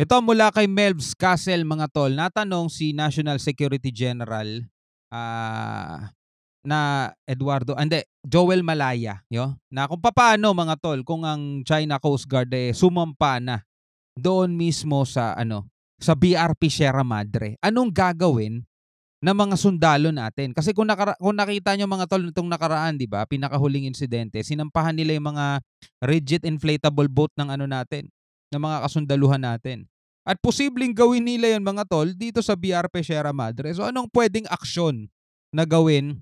Ito mula kay Melvs Castle mga tol. Natanong si National Security General na Joel Malaya, na kung paano mga tol kung ang China Coast Guard sumampa na doon mismo sa sa BRP Sierra Madre. Anong gagawin ng mga sundalo natin? Kasi kung nakita nyo mga tol nitong nakaraan, 'di ba? Pinakahuling insidente, sinampahan nila yung mga rigid inflatable boat ng natin, ng mga kasundaluhan natin. At posibleng gawin nila 'yon mga tol dito sa BRP Sierra Madre. So anong pwedeng aksyon na gawin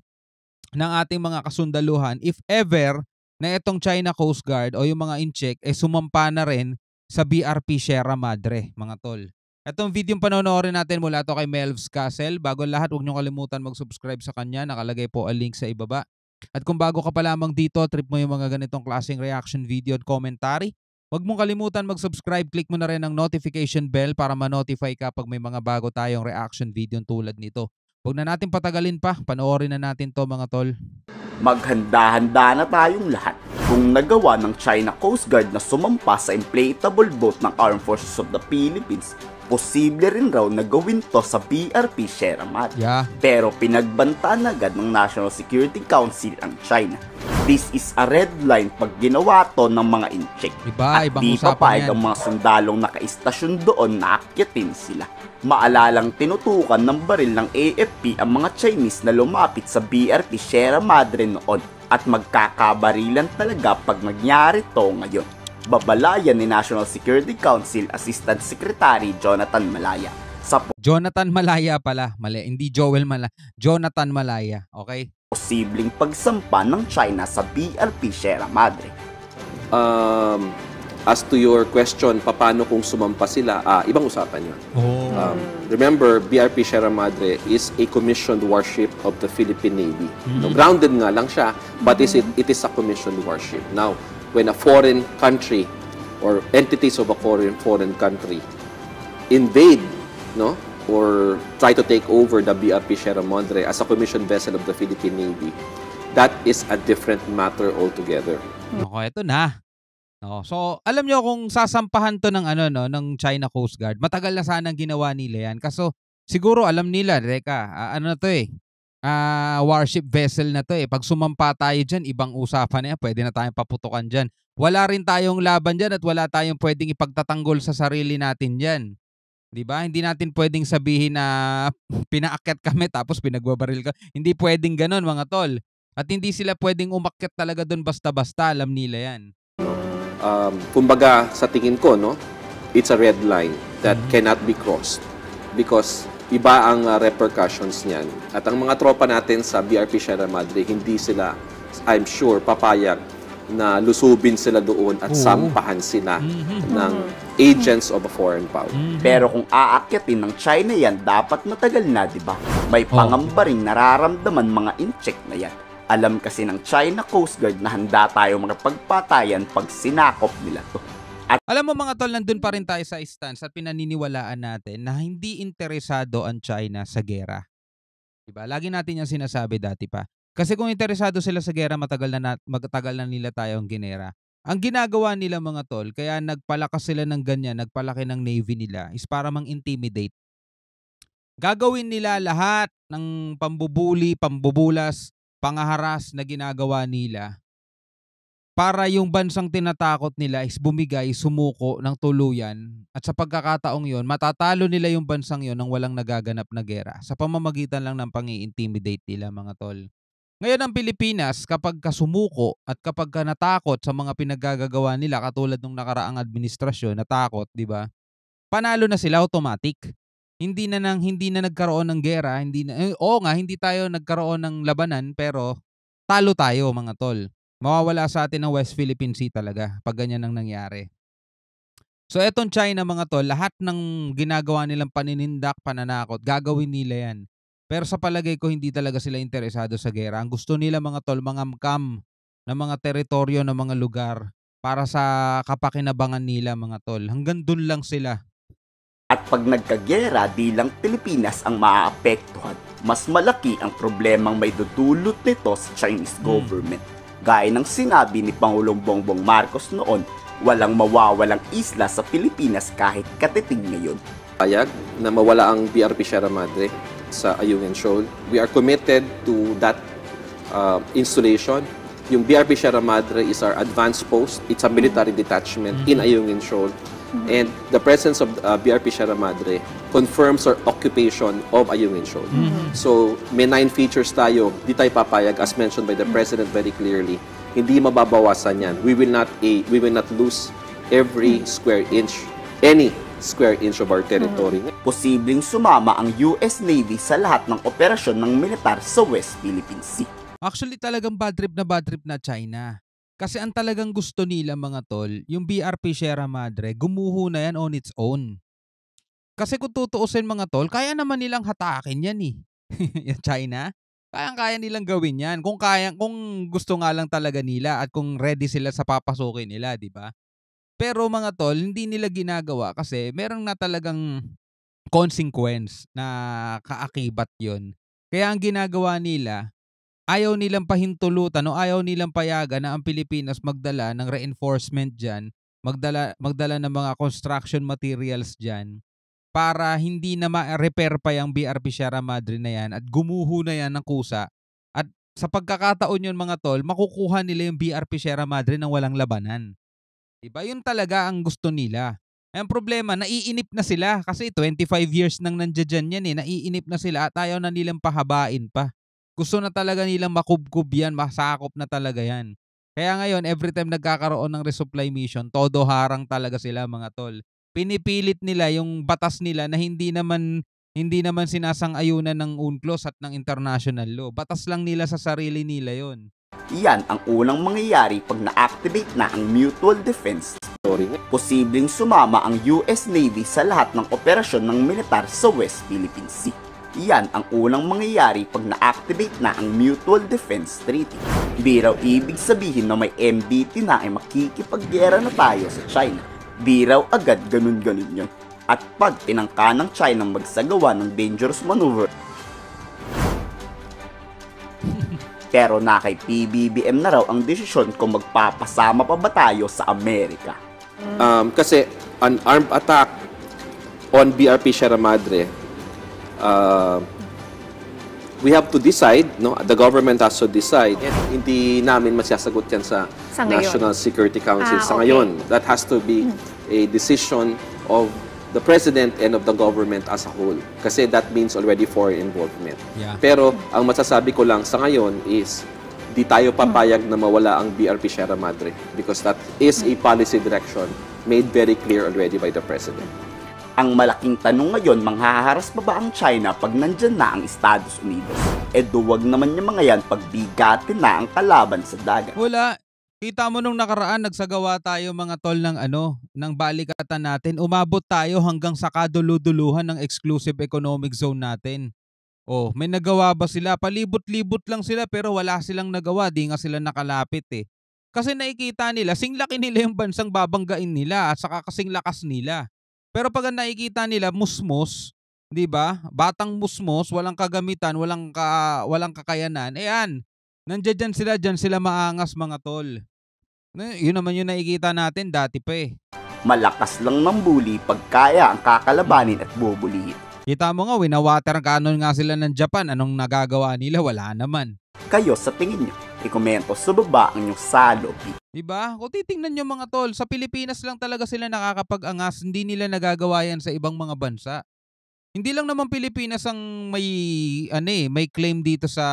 ng ating mga kasundaluhan if ever na itong China Coast Guard o yung mga incheck sumampa na rin sa BRP Sierra Madre, mga tol. Itong video panonoorin natin mula to kay Melvs Castle. Bago lahat, huwag niyo kalimutan mag-subscribe sa kanya. Nakalagay po ang link sa ibaba. At kung bago ka pa lamang dito, trip mo yung mga ganitong klaseng reaction video at commentary, huwag mong kalimutan mag-subscribe. Click mo na rin ang notification bell para ma-notify ka pag may mga bago tayong reaction video tulad nito. Huwag na natin patagalin pa. Panoorin na natin to mga tol. Maghanda-handa na tayong lahat. Kung nagawa ng China Coast Guard na sumampa sa inflatable boat ng Armed Forces of the Philippines, posible rin raw na gawin to sa BRP Sierra Madre. Pero pinagbantaan agad ng National Security Council ang China. This is a red line pag ginawa to ng mga incheck. At di papayag ang mga sundalong nakaistasyon doon na akyatin sila. Maalalang tinutukan ng baril ng AFP ang mga Chinese na lumapit sa BRP Sierra Madre noon at magkakabarilan talaga pag nangyari to ngayon. Babalayan ni National Security Council Assistant Secretary Jonathan Malaya. Jonathan Malaya pala, mali, hindi Joel Malaya. Jonathan Malaya, okay? Posibleng pagsampa ng China sa BRP Sierra Madre. As to your question, paano kung sumampa sila? Ibang usapan yun. Remember, BRP Sierra Madre is a commissioned warship of the Philippine Navy. No, grounded nga lang siya, but it is a commissioned warship. Now, when a foreign country or entities of a foreign country invade, or try to take over the BRP Sierra Madre as a commissioned vessel of the Philippine Navy, that is a different matter altogether. Okay, ito na. So, alam nyo kung sasampahan to ng ng China Coast Guard, matagal na sanang ginawa nila yan. Kaso siguro alam nila, warship vessel na to Pag sumampa tayo dyan, ibang usapan na yan. Pwede na tayong paputukan dyan. Wala rin tayong laban dyan at wala tayong pwedeng ipagtatanggol sa sarili natin dyan. Diba? Hindi natin pwedeng sabihin na pinaakyat kami tapos pinagbabaril ka. Hindi pwedeng ganon mga tol. At hindi sila pwedeng umakyat talaga doon basta-basta. Alam nila yan. Kumbaga sa tingin ko, it's a red line that cannot be crossed because iba ang repercussions niyan. At ang mga tropa natin sa BRP Sierra Madre, hindi sila, I'm sure, papayag na lusubin sila doon at sampahan sila ng agents of a foreign power. Pero kung aakyatin ng China yan, dapat matagal na, di ba? May pangamba ring nararamdaman mga incheck na yan. Alam kasi ng China Coast Guard na handa tayo makapagpatayan pag sinakop nila to. At alam mo mga tol, nandun pa rin tayo sa stance at pinaniniwalaan natin na hindi interesado ang China sa gera. Diba? Lagi natin yung sinasabi dati pa. Kasi kung interesado sila sa gera, matagal na nila tayong ginera. Ang ginagawa nila mga tol, kaya nagpalakas sila ng ganyan, nagpalaki ng Navy nila, is para mang-intimidate. Gagawin nila lahat ng pambubuli, pambubulas, pangaharas na ginagawa nila para yung bansang tinatakot nila is bumigay, sumuko ng tuluyan at sa pagkakataong yon, matatalo nila yung bansang yon nang walang nagaganap na gera sa pamamagitan lang ng pang-i-intimidate nila mga tol. Ngayon ang Pilipinas, kapag sumuko at kapag natakot sa mga pinaggagawa nila katulad ng nakaraang administrasyon, natakot, di ba? Panalo na sila automatic. Hindi na nagkaroon ng gera, hindi tayo nagkaroon ng labanan pero talo tayo mga tol. Mawawala sa atin ng West Philippine Sea talaga pag ganyan ang nangyari. So etong China mga tol, lahat ng ginagawa nilang paninindak, pananakot, gagawin nila yan. Pero sa palagay ko hindi talaga sila interesado sa gera. Ang gusto nila mga tol, mangamkam ng mga teritoryo ng mga lugar para sa kapakinabangan nila mga tol. Hanggang dun lang sila. At pag nagkagera, di lang Pilipinas ang maaapektuhan. Mas malaki ang problemang may dudulot nito sa Chinese government. Gaya ng sinabi ni Pangulong Bongbong Marcos noon, walang mawawalang isla sa Pilipinas kahit katiting ngayon. Payag na mawala ang BRP Sierra Madre sa Ayungin Shoal. We are committed to that installation. Yung BRP Sierra Madre is our advanced post. It's a military detachment in Ayungin Shoal. And the presence of BRP Sierra Madre confirms our occupation of Ayungin Shoal. So may 9 features tayo. Di tayo papayag, as mentioned by the President very clearly. Hindi mababawasan yan. We will not lose every square inch, any square inch of our territory. Posibleng sumama ang US Navy sa lahat ng operasyon ng militar sa West Philippine Sea. Actually talagang bad trip na China. Kasi ang talagang gusto nila mga tol, yung BRP Sierra Madre, gumuho na yan on its own. Kasi kung tutuusin mga tol, kaya naman nilang hatakin yan eh. Yung China, kaya nilang gawin yan. Kung gusto nga lang talaga nila at kung ready sila sa papasukin nila, di ba? Pero mga tol, hindi nila ginagawa kasi meron na talagang consequence na kaakibat yon. Kaya ang ginagawa nila, ayaw nilang pahintulutan o ayaw nilang payagan na ang Pilipinas magdala ng reinforcement dyan, magdala ng mga construction materials dyan para hindi na ma-repair pa yung BRP Sierra Madre na yan at gumuho na yan ng kusa. At sa pagkakataon yun mga tol, makukuha nila yung BRP Sierra Madre nang walang labanan. Diba? Yun talaga ang gusto nila. Ang problema, naiinip na sila kasi 25 years nang nandiyan yan eh. Naiinip na sila at ayaw na nilang pahabain pa. Gusto na talaga nilang makubkub yan, masakop na talaga yan. Kaya ngayon, every time nagkakaroon ng resupply mission, todo harang talaga sila mga tol. Pinipilit nila yung batas nila na hindi naman sinasang-ayunan ng UNCLOS at ng international law. Batas lang nila sa sarili nila yon. Iyan ang unang mangyayari pag na-activate na ang Mutual Defense. Posibleng sumama ang US Navy sa lahat ng operasyon ng militar sa West Philippine Sea. Iyan ang unang mangyayari pag na-activate na ang Mutual Defense Treaty. Di raw ibig sabihin na may MDT na ay makikipaggera na tayo sa China. Di raw agad ganun-ganun yun. At pag tinangka ng China magsagawa ng dangerous maneuver, pero na kay PBBM na raw ang desisyon kung magpapasama pa ba tayo sa Amerika. Kasi an armed attack on BRP Sierra Madre, we have to decide, no? The government has to decide. Hindi namin masasagot yan sa National Security Council sa ngayon. That has to be a decision of the President and of the government as a whole. Kasi that means already foreign involvement. Yeah. Pero ang masasabi ko lang sa ngayon is di tayo papayag na mawala ang BRP Sierra Madre because that is a policy direction made very clear already by the President. Ang malaking tanong ngayon, manghaharas pa ba ang China pag nandyan na ang Estados Unidos? Duwag naman yung mga yan pag bigatin na ang kalaban sa dagat. Wala. Kita mo nung nakaraan, nagsagawa tayo mga tol ng balikatan natin. Umabot tayo hanggang sa kaduluduluhan ng exclusive economic zone natin. Oh, may nagawa ba sila? Palibot-libot lang sila pero wala silang nagawa. Di nga sila nakalapit eh. Kasi nakikita nila, singlaki nila yung bansang babanggain nila at saka kasing lakas nila. Pero pag nakikita nila, musmos, di ba? Batang musmos, walang kagamitan, walang kakayanan. Nandiyan sila maangas mga tol. Yun naman yung nakikita natin dati pa eh. Malakas lang ng bully pag kaya ang kakalabanin at bubulihin. Kita mo nga, winawater cannon nga sila ng Japan. Anong nagagawa nila? Wala naman. Kayo sa tingin nyo, ikomento sa baba ang inyong salobi. Diba? Kung titingnan nyo mga tol, sa Pilipinas lang talaga sila nakakapag-angas. Hindi nila nagagawa yan sa ibang mga bansa. Hindi lang naman Pilipinas ang may claim dito sa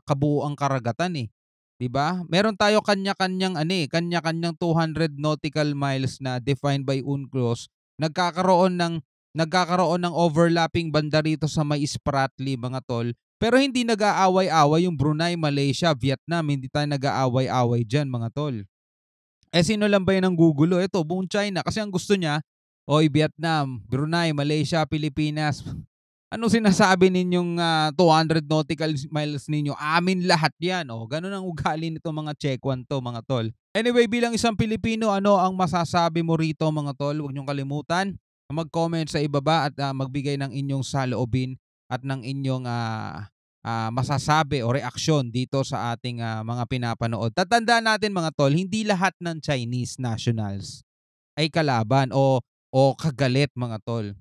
kabuuang karagatan eh. 'Di ba? Meron tayo kanya-kanyang 200 nautical miles na defined by UNCLOS. Nagkakaroon ng overlapping banda rito sa may Spratly mga tol. Pero hindi nag-aaway-away yung Brunei, Malaysia, Vietnam. Hindi tayo nag-aaway-away diyan mga tol. Sino lang ba yan ang gugulo? Ito, buong China. Kasi ang gusto niya, Vietnam, Brunei, Malaysia, Pilipinas. Ano sinasabi ninyong 200 nautical miles ninyo? Amin lahat yan. Ganun ang ugali nito mga Chekwan to mga tol. Anyway, bilang isang Pilipino, ano ang masasabi mo rito mga tol? Huwag niyong kalimutan mag-comment sa ibaba at magbigay ng inyong saloobin at ng inyong masasabi o reaksyon dito sa ating mga pinapanood. Tatandaan natin mga tol, hindi lahat ng Chinese nationals ay kalaban o kagalit mga tol.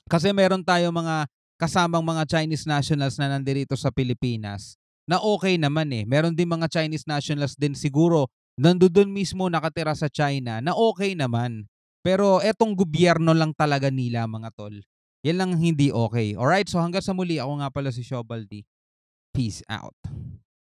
Kasi meron tayo mga kasamang mga Chinese nationals na nandirito sa Pilipinas na okay naman eh. Meron din mga Chinese nationals din siguro nandoon mismo nakatira sa China na okay naman. Pero etong gobyerno lang talaga nila mga tol. Yan lang hindi okay. Alright, so hanggang sa muli, ako nga pala si Shobaldi. Peace out.